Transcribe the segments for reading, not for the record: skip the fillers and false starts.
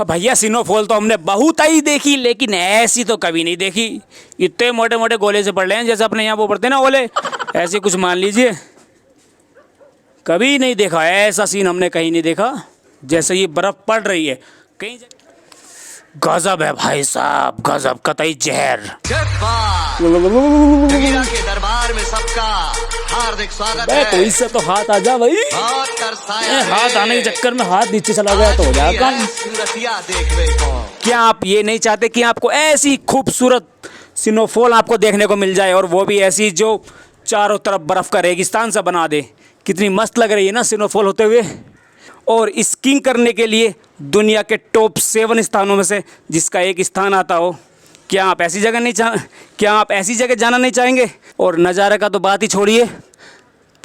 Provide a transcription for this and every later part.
भैया स्नोफॉल तो हमने बहुत आई देखी, लेकिन ऐसी तो कभी नहीं देखी। इतने मोटे मोटे गोले से पड़ रहे हैं जैसे अपने यहाँ वो पड़ते हैं ना ओले, ऐसे कुछ मान लीजिए। कभी नहीं देखा ऐसा सीन, हमने कहीं नहीं देखा जैसे ये बर्फ पड़ रही है कहीं। गजब है भाई साहब, गजब, कतई जहर। जगीरा के दरबार में सबका हार्दिक स्वागत है। तो इससे तो हाथ आ जा भाई, हाथ आने के चक्कर में हाथ नीचे चला गया तो हो जाएगा। क्या आप ये नहीं चाहते कि आपको ऐसी खूबसूरत स्नोफॉल आपको देखने को मिल जाए, और वो भी ऐसी जो चारों तरफ बर्फ का रेगिस्तान सा बना दे। कितनी मस्त लग रही है ना स्नोफॉल होते हुए। और स्कीइंग करने के लिए दुनिया के टॉप 7 स्थानों में से जिसका एक स्थान आता हो, क्या आप ऐसी जगह जाना नहीं चाहेंगे? और नज़ारे का तो बात ही छोड़िए,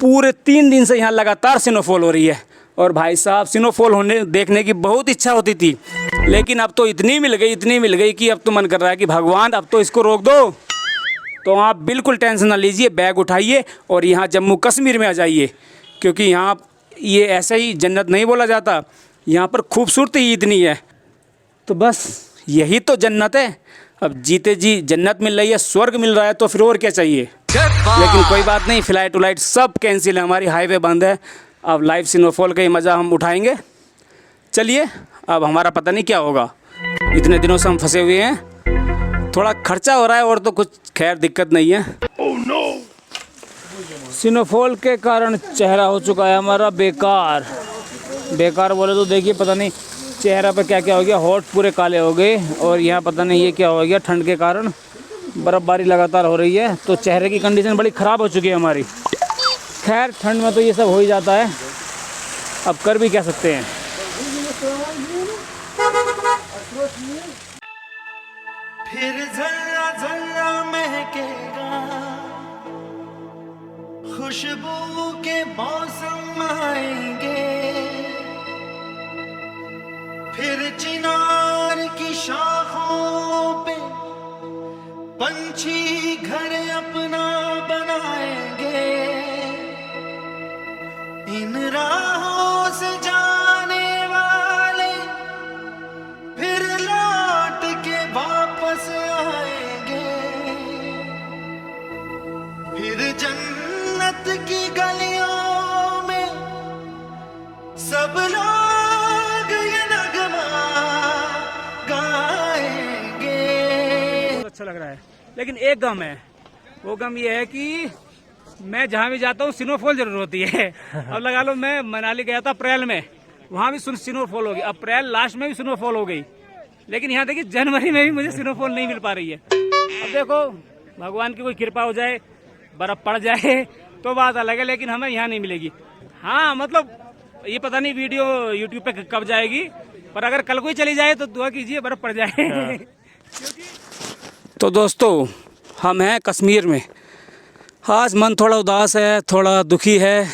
पूरे 3 दिन से यहाँ लगातार स्नोफॉल हो रही है। और भाई साहब स्नोफॉल देखने की बहुत इच्छा होती थी, लेकिन अब तो इतनी मिल गई कि अब तो मन कर रहा है कि भगवान अब तो इसको रोक दो। तो आप बिल्कुल टेंशन ना लीजिए, बैग उठाइए और यहाँ जम्मू कश्मीर में आ जाइए, क्योंकि यहाँ ये ऐसे ही जन्नत नहीं बोला जाता, यहाँ पर खूबसूरती इतनी है। तो बस यही तो जन्नत है। अब जीते जी जन्नत मिल रही है, स्वर्ग मिल रहा है, तो फिर और क्या चाहिए। लेकिन कोई बात नहीं, फ्लाइट उलाइट सब कैंसिल है, हमारी हाईवे बंद है। अब लाइव स्नोफॉल का ही मज़ा हम उठाएंगे। चलिए, अब हमारा पता नहीं क्या होगा, इतने दिनों से हम फंसे हुए हैं। थोड़ा खर्चा हो रहा है और तो कुछ खैर दिक्कत नहीं है। स्नोफॉल के कारण चेहरा हो चुका है हमारा बेकार। बोले तो देखिए, पता नहीं चेहरा पे क्या क्या हो गया, होठ पूरे काले हो गए। और यहाँ पता नहीं ये क्या हो गया, ठंड के कारण बर्फ़बारी लगातार हो रही है, तो चेहरे की कंडीशन बड़ी ख़राब हो चुकी है हमारी। खैर ठंड में तो ये सब हो ही जाता है, अब कर भी क्या सकते हैं। फिर जरा जरा महकेगा, खुशबू के मौसम आएंगे, फिर चिनार की शाखों पे पंछी घर अपना बनाएंगे। इन राहों से जाने वाले फिर लौट के वापस आएंगे, फिर जन्नत की गलियों में सब लोग ये नगमा गाएंगे। बहुत अच्छा लग रहा है, लेकिन एक गम है। वो गम ये है कि मैं जहाँ भी जाता हूँ स्नोफॉल जरूर होती है। अब लगा लो, मैं मनाली गया था अप्रैल में, वहाँ भी स्नोफॉल हो गई, अप्रैल लास्ट में भी स्नोफॉल हो गई। लेकिन यहाँ देखिए जनवरी में भी मुझे स्नोफॉल नहीं मिल पा रही है। अब देखो भगवान की कोई कृपा हो जाए, बर्फ़ पड़ जाए तो बात अलग है, लेकिन हमें यहाँ नहीं मिलेगी। हाँ मतलब ये पता नहीं वीडियो यूट्यूब पे कब जाएगी, पर अगर कल को ही चली जाए तो दुआ कीजिए बर्फ़ पड़ जाए। तो दोस्तों, हम हैं कश्मीर में। आज मन थोड़ा उदास है, थोड़ा दुखी है।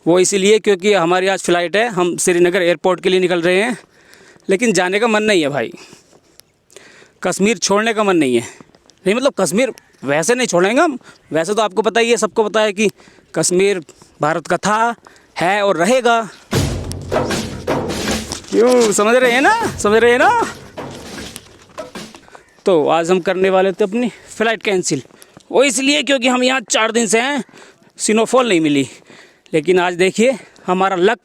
वो इसीलिए क्योंकि हमारी आज फ़्लाइट है, हम श्रीनगर एयरपोर्ट के लिए निकल रहे हैं। लेकिन जाने का मन नहीं है भाई, कश्मीर छोड़ने का मन नहीं है। नहीं मतलब कश्मीर वैसे नहीं छोड़ेंगे हम, वैसे तो आपको पता ही है, सबको पता है कि कश्मीर भारत का था, है और रहेगा। क्यों, समझ रहे हैं ना। तो आज हम करने वाले थे अपनी फ़्लाइट कैंसिल, वो इसलिए क्योंकि हम यहाँ 4 दिन से हैं, स्नोफॉल नहीं मिली। लेकिन आज देखिए हमारा लक,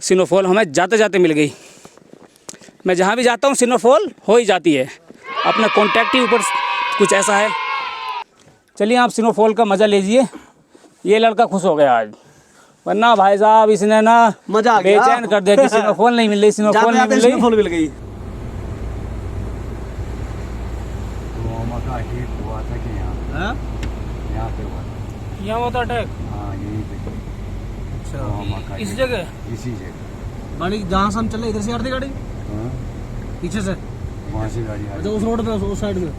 स्नोफॉल हमें जाते जाते मिल गई। मैं जहाँ भी जाता हूँ स्नोफॉल हो ही जाती है, अपना कॉन्टैक्ट ही ऊपर कुछ ऐसा है। चलिए आप स्नोफॉल का मज़ा लीजिए। ये लड़का खुश हो गया आज, वरना भाई साहब इसने ना मजा बेचैन कर दिया कि स्नोफॉल नहीं मिल रही, स्नोफॉल मिल गई। हुआ था कि यहाँ पे हुआ था। यहाँ होता अटैक। हाँ यही पे। अच्छा, इस जगह, इसी जगह गाड़ी जहाँ से हम चले इधर से आ रही गाड़ी, हाँ? पीछे से वहाँ से गाड़ी आ अच्छा रही उस रोड पे, उस साइड में,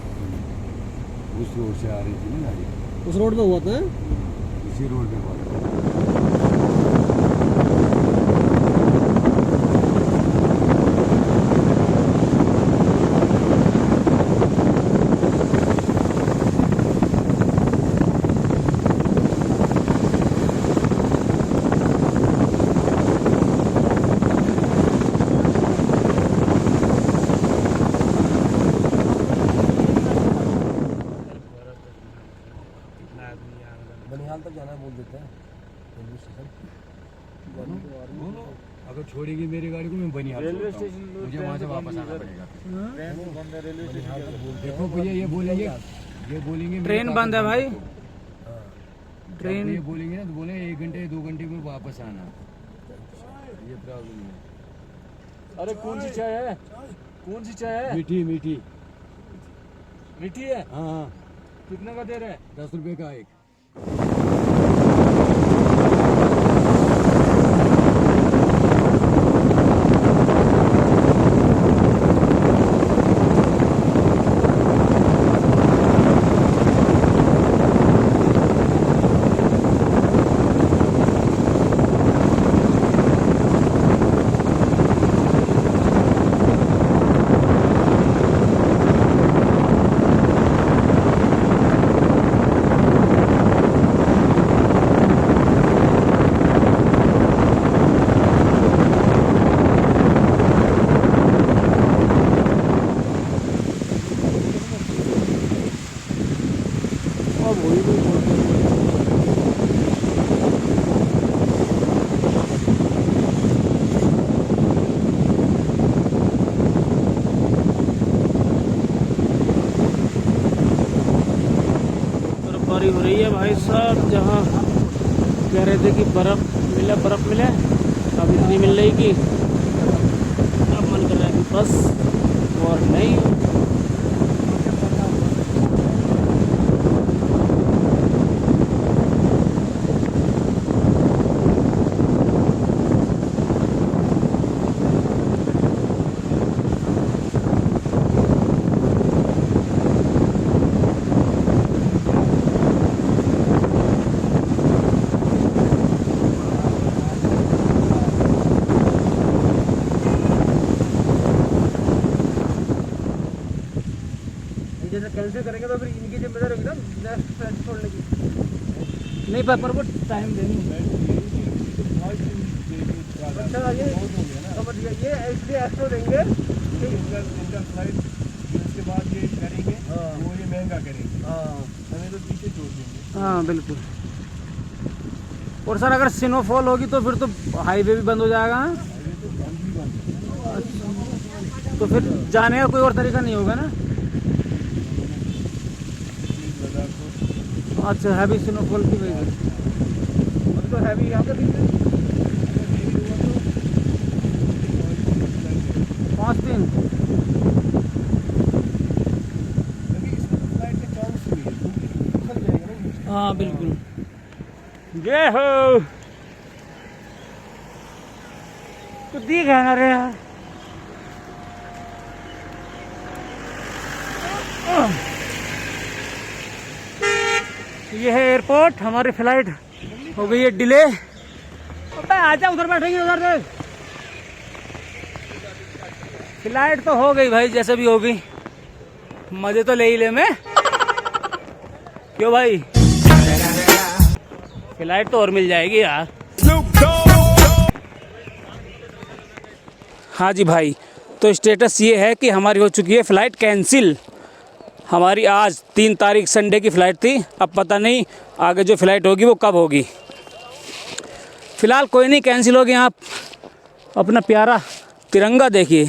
उस रोड से आ रही थी ना गाड़ी, उस रोड पे हुआ था। इसी रोड पे हुआ था। छोड़ेगी मेरी गाड़ी को, मैं बनिहाल रेलवे स्टेशन, मुझे वहाँ से वापस आना पड़ेगा। देखो भैया ये बोलेंगे ट्रेन बंद है भाई, ट्रेन ये बोलेंगे ना तो बोले 1 घंटे 2 घंटे में वापस आना, ये प्रॉब्लम है। अरे कौन सी चाय है? कौन सी चाय है? मीठी मीठी मीठी है? हाँ कितने का दे रहे हैं? 10 रुपये का एक। बर्फबारी हो रही है भाई साहब, जहाँ कह रहे थे कि बर्फ मिले, अब इतनी मिल रही कि अब मन कर रहा है कि बस और नहीं। जैसे कैंसिल करेंगे तो फिर इनकी जिम्मेदारी होगी ना छोड़ने की, नहीं पर वो टाइम देनी है। अच्छा ये समझ गया, ये इसलिए एक्स्ट्रा देंगे कि फ्लाइट उसके बाद ये करेंगे, वो ये महंगा करेंगे, हमें तो पीछे छोड़ देंगे। हाँ बिल्कुल। और सर अगर स्नोफॉल होगी तो फिर तो हाईवे भी बंद हो जाएगा। अच्छा, तो फिर जाने का कोई और तरीका नहीं होगा ना? अच्छा, हैवी स्नोफॉल की वजह से तो हैवी यहाँ पे 5 दिन। हाँ बिल्कुल। जय हो तो दिख है ना रे यार। ये है एयरपोर्ट, हमारी फ्लाइट हो गई है डिले। आजा उधर बैठेंगे, उधर से। फ्लाइट तो हो गई भाई, जैसे भी होगी, मजे तो ले ही ले मैं। क्यों भाई, फ्लाइट तो और मिल जाएगी यार। हाँ जी भाई, तो स्टेटस ये है कि हमारी हो चुकी है फ़्लाइट कैंसिल। हमारी आज 3 तारीख संडे की फ़्लाइट थी, अब पता नहीं आगे जो फ़्लाइट होगी वो कब होगी। फ़िलहाल कोई नहीं, कैंसिल हो गई। आप अपना प्यारा तिरंगा देखिए।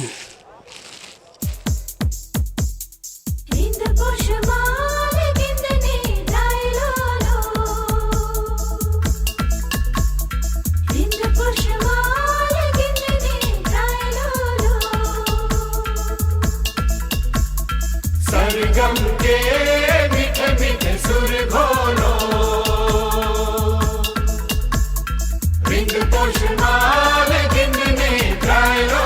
सरगम के मीठे मीठे सुर घोलो, रिंग पोषमाल गिनने ट्राई लो।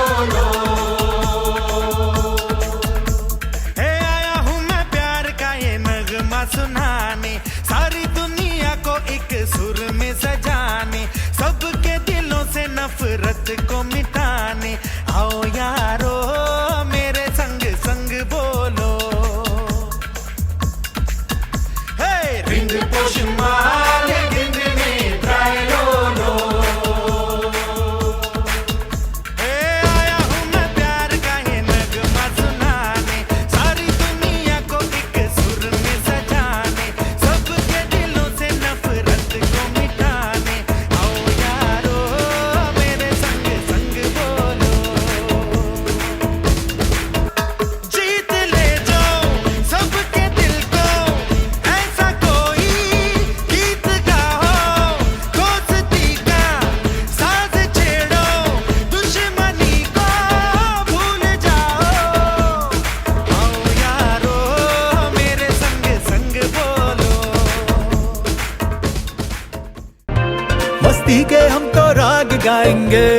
गाएंगे,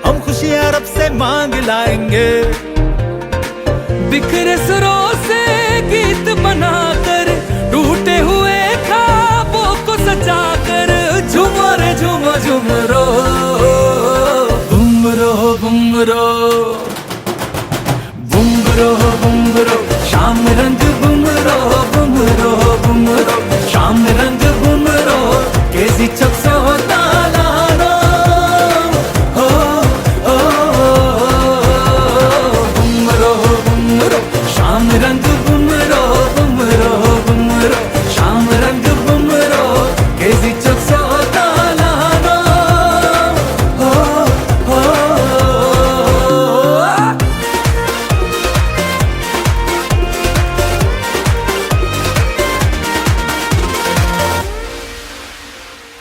हम खुशियां रब से मांग लाएंगे। बिखरे सुरों से गीत बनाकर, टूटे हुए ख्वाबों को सजाकर, झूमो रे झूमो झूम रो, बुमरो बुमरो बुमरो बुमरो, शाम रंग बुमरो बुमरो बुमरो, शाम रंग बुमरो, केजी चक्सो तालानो हो हो, बुमरो बुमरो, शाम रंग बुमरो बुमरो बुमरो, शाम रंग बुमरो, केजी चक्सो तालानो हो हो।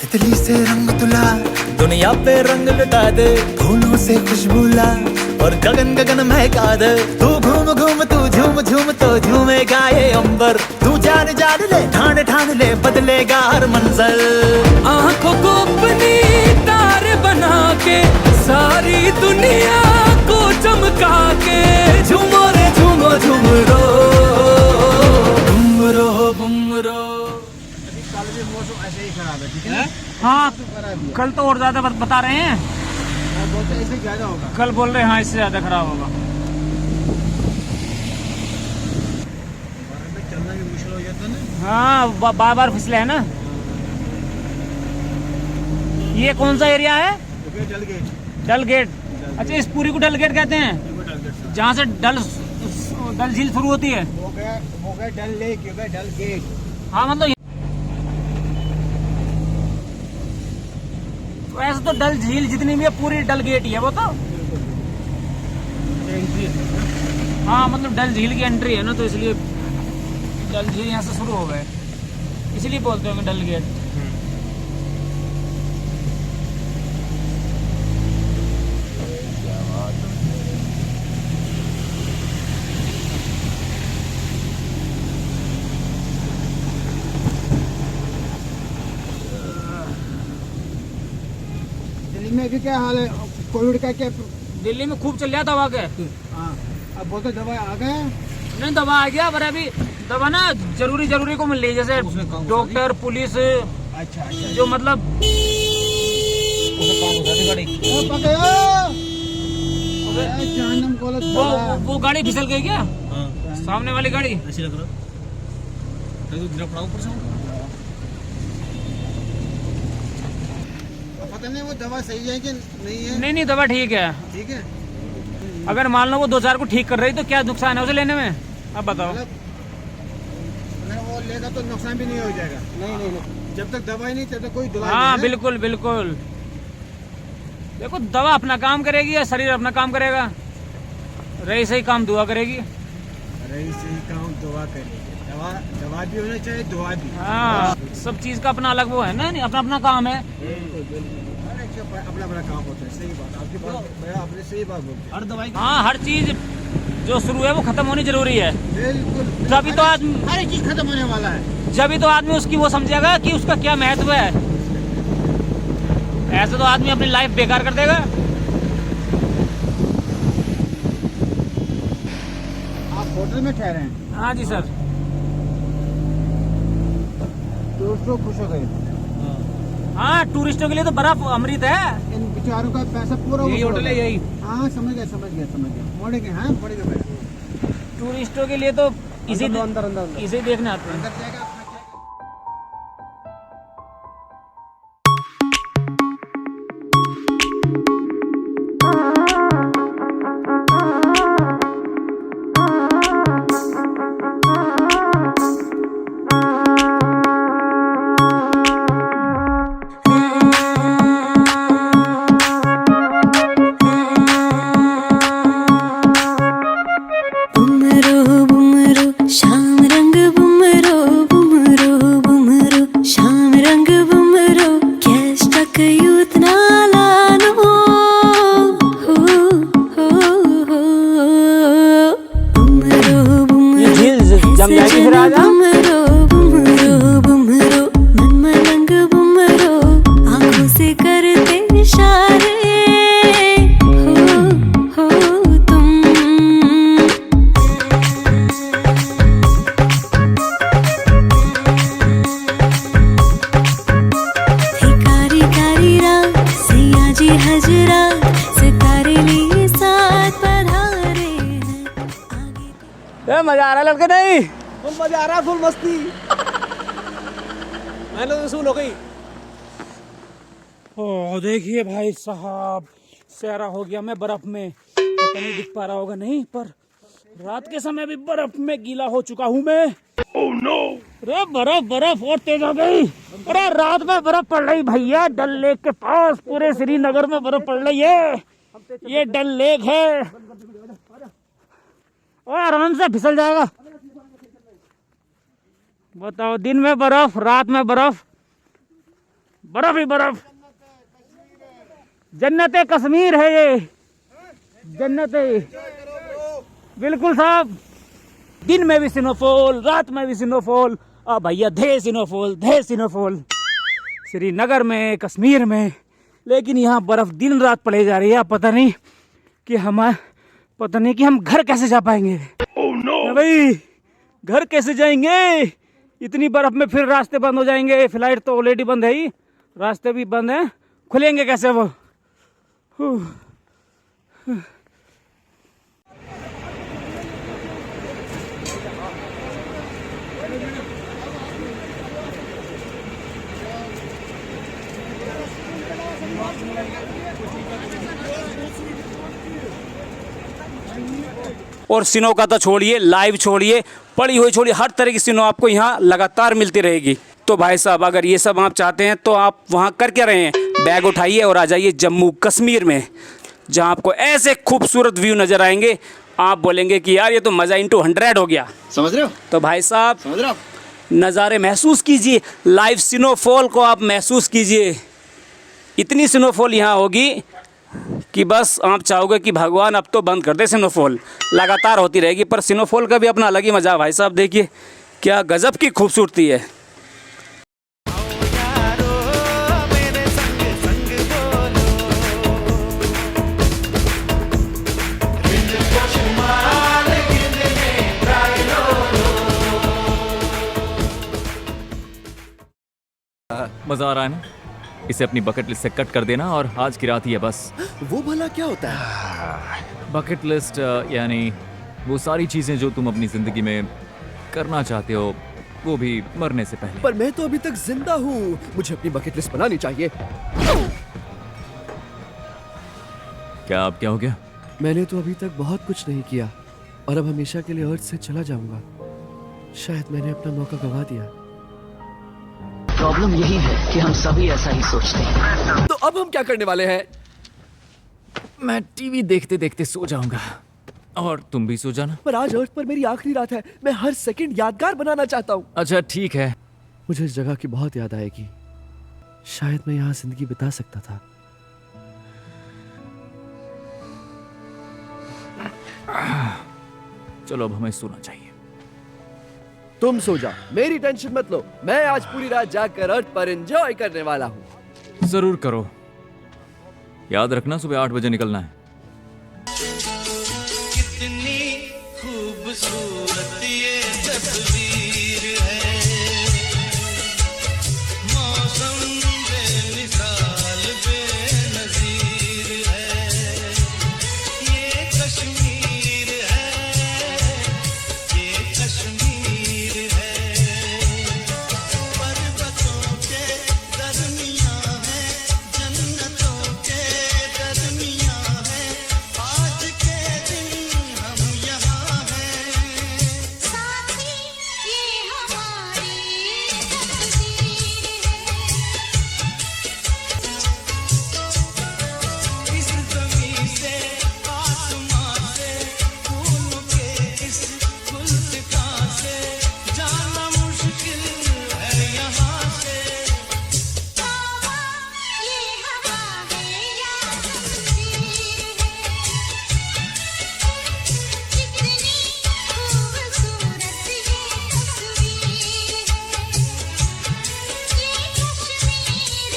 तितली से रंग तुला, दुनिया पे रंग लुटा दे, फूलों से खुशबू ला और गगन गगन महका दे। तू घूम घूम तू झूम झूम तो झूमेगा ये अंबर, तू जान जान ले ठान ठान ले, बदलेगा हर मंजर। आंखों को अपनी तारे बना के, सारी दुनिया को चमका के, झूमो रे झूमो झूम रो, बुमरो बुमरो। मौसम ऐसे ही खराब है, ठीक है? हाँ कल तो और ज़्यादा बता रहे हैं, बोलते ऐसे ज्यादा होगा। कल बोल रहे हैं हाँ इससे ज़्यादा खराब होगा। चलना भी मुश्किल हो जाता है ना। हाँ बार बार फिसले है ना। ये कौन सा एरिया है? डल गेट। डल गेट। अच्छा इस पूरी को डल गेट कहते हैं, जहाँ से डल झील शुरू होती है। हो गया डल लेक, हो गया डल गेट। हाँ मतलब तो ऐसे तो डल झील जितनी भी है पूरी डल गेट ही है वो तो। हाँ मतलब डल झील की एंट्री है ना, तो इसलिए डल झील यहाँ से शुरू हो गए, इसलिए बोलते होंगे डल गेट। दिल्ली में भी क्या हाल है? कोविड का क्या? दिल्ली में खूब चल रहा दवा के। हाँ अब बोलते दवाई आ गए। नहीं दवा आ गया, पर अभी दवा ना जरूरी को मिल रही है, जैसे डॉक्टर पुलिस। अच्छा जो मतलब वो गाड़ी फिसल गई क्या? सामने वाली गाड़ी ऐसी लग रहा पता नहीं वो दवा सही है कि नहीं है। नहीं दवा ठीक है। ठीक है, अगर मान लो वो 2-4 को ठीक कर रही तो क्या नुकसान है उसे लेने में? अब बताओ। अगर वो लेगा तो नुकसान भी नहीं हो जाएगा। नहीं जब तक दवाई नहीं तब तक कोई दवाई हाँ नहीं है। बिल्कुल। देखो दवा अपना काम करेगी या शरीर अपना काम करेगा, रही सही काम दुआ करेगी। रही सही काम दुआ करेगी। दवा भी होना चाहिए, दुआ भी। हाँ सब चीज का अपना अलग वो है ना, अपना काम है। अपना काम होता है। सही बात आपकी बात, आपने सही बात बोली। हर दवाई हाँ हर चीज जो शुरू है वो खत्म होनी जरूरी है। बिल्कुल तभी तो आदमी, हर एक चीज खत्म होने वाला है। जब तो आदमी उसकी वो समझेगा कि उसका क्या महत्व है। ऐसे तो आदमी अपनी लाइफ बेकार कर देगा। आप होटल में ठहरे हैं? हाँ जी सर। दोस्तों खुश हो गए। हाँ टूरिस्टों के लिए तो बर्फ अमृत है। इन बेचारों का पैसा पूरा यही होटल है यही। हाँ समझ गया मोड़ेंगे। हाँ मोड़ेंगे बेटा। टूरिस्टों के लिए तो इसे देखने आते हैं। अंदर जाएगा। बुमरो बुमरो, शाम रंग बुमरो बुमरो। मजा आ रहा है लड़के नहीं? फुल मजा आ रहा है, फुल मस्ती। मैंने तो सुन हो गई। ओ देखिए भाई साहब, सहरा हो गया मैं बर्फ में। पता नहीं दिख पा रहा होगा नहीं, पर रात के समय भी बर्फ में गीला हो चुका हूँ मैं। Oh no! अरे बर्फ और तेज हो गई। अरे रात में बर्फ पड़ रही भैया, डल लेक के पास पूरे श्रीनगर में बर्फ पड़ रही है। ये डल लेक है और आराम से फिसल जाएगा। बताओ, दिन में बर्फ, रात में बर्फ, बर्फ ही बर्फ। जन्नते कश्मीर है ये, जन्नते। बिल्कुल साहब, दिन में भी स्नोफॉल, रात में भी स्नोफॉल। अब भैया धे स्नोफॉल श्रीनगर में, कश्मीर में। लेकिन यहाँ बर्फ दिन रात पड़े जा रही है। पता नहीं कि हम घर कैसे जा पाएंगे। भाई घर कैसे जाएंगे इतनी बर्फ में? फिर रास्ते बंद हो जाएंगे। फ्लाइट तो ऑलरेडी बंद है ही, रास्ते भी बंद हैं, खुलेंगे कैसे वो? और सिनो का तो छोड़िए, लाइव छोड़िए, पड़ी हुई छोड़िए, हर तरह की सिनो आपको यहाँ लगातार मिलती रहेगी। तो भाई साहब, अगर ये सब आप चाहते हैं तो आप वहाँ कर क्या रहे हैं? बैग उठाइए और आ जाइए जम्मू कश्मीर में, जहाँ आपको ऐसे खूबसूरत व्यू नज़र आएंगे। आप बोलेंगे कि यार ये तो मज़ा इंटू 100 हो गया। समझ रहे हो? तो भाई साहब, समझ रहे हो? नज़ारे महसूस कीजिए, लाइव स्नोफॉल को आप महसूस कीजिए। इतनी स्नोफॉल यहाँ होगी कि बस आप चाहोगे कि भगवान अब तो बंद कर दे। स्नोफॉल लगातार होती रहेगी, पर स्नोफॉल का भी अपना अलग ही मज़ा। भाई साहब देखिए क्या गज़ब की खूबसूरती है। मजा आ रहा है ना? इसे अपनी बकेट लिस्ट से कट कर देना और आज की रात ही है बस। वो भला क्या होता है? बकेट लिस्ट यानी वो सारी चीजें जो तुम अपनी जिंदगी में करना चाहते हो, वो भी मरने से पहले। पर मैं तो अभी तक जिंदा हूँ, मुझे अपनी बकेट लिस्ट बनानी चाहिए। क्या अब क्या हो गया? मैंने तो अभी तक बहुत कुछ नहीं किया और अब हमेशा के लिए अर्थ से चला जाऊंगा। शायद मैंने अपना मौका गंवा दिया। प्रॉब्लम यही है कि हम सभी ऐसा ही सोचते हैं। तो अब हम क्या करने वाले हैं? मैं टीवी देखते देखते सो जाऊंगा और तुम भी सो जाना। पर आज अर्थ पर मेरी आखिरी रात है, मैं हर सेकंड यादगार बनाना चाहता हूँ। अच्छा ठीक है। मुझे इस जगह की बहुत याद आएगी। शायद मैं यहाँ जिंदगी बिता सकता था। चलो अब हमें सोना चाहिए। तुम सो जाओ, मेरी टेंशन मत लो। मैं आज पूरी रात जाकर अर्थ पर एंजॉय करने वाला हूँ। जरूर करो। याद रखना सुबह 8 बजे निकलना है। कितनी खूबसूरत ये तस्वीर है, मौसम बेमिसाल बेनज़ीर है। ये कश्मीर है, ये कश्मीर है, पर्वतों के दरमियां है, जन्नतों के दरमियां है। आज के दिन हम यहाँ हैं, साथी ये हमारी तकदीर है। इस ज़मीं से आसमां से, फूलों के इस गुलदस्ता से, जाना मुश्किल है यहाँ से। हवा ये हवा है या तकदीर है, कितनी खूबसूरत ये तस्वीर है। ये कश्मीर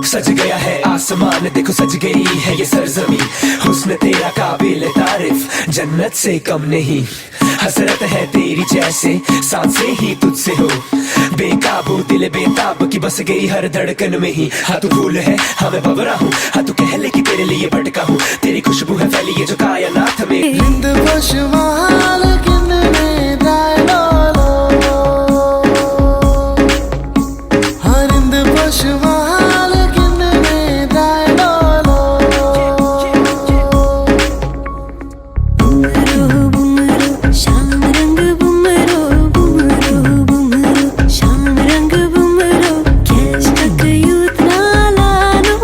सज गया है आसमान, देखो सज गई है ये सरजमी। हुस्न तेरा काबिल तारीफ, जन्नत से कम नहीं। हसरत है तेरी जैसे सांसें ही तुझसे हो, बेकाबू दिल बेताब की बस गई हर धड़कन में ही। हाँ तू फूल है, हाँ मैं भंवरा हूँ, हाँ तू कह ले कि तेरे लिए भटका हूँ, तेरी खुशबू है फैली ये जो कायनात में। हिंद बशवाल किन्ने दायलो हरिंद बशवाल किन्ने दायलो बुमरो बुमरो शाम रंग बुमरो बुमरो बुमरो शाम रंग बुमरो कैच तक यूथ नालानो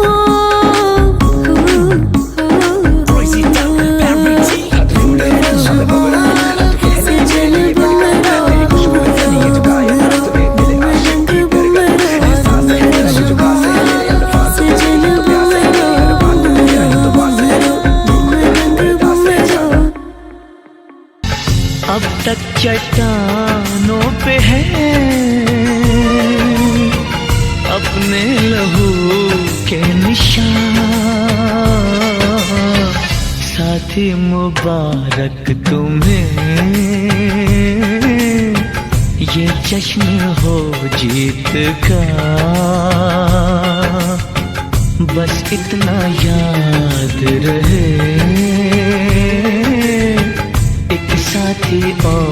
अब तक चट्टानों पे है अपने लहू के निशान, साथी मुबारक तुम्हें ये जश्न हो जीत का, बस इतना याद रहे एक साथी और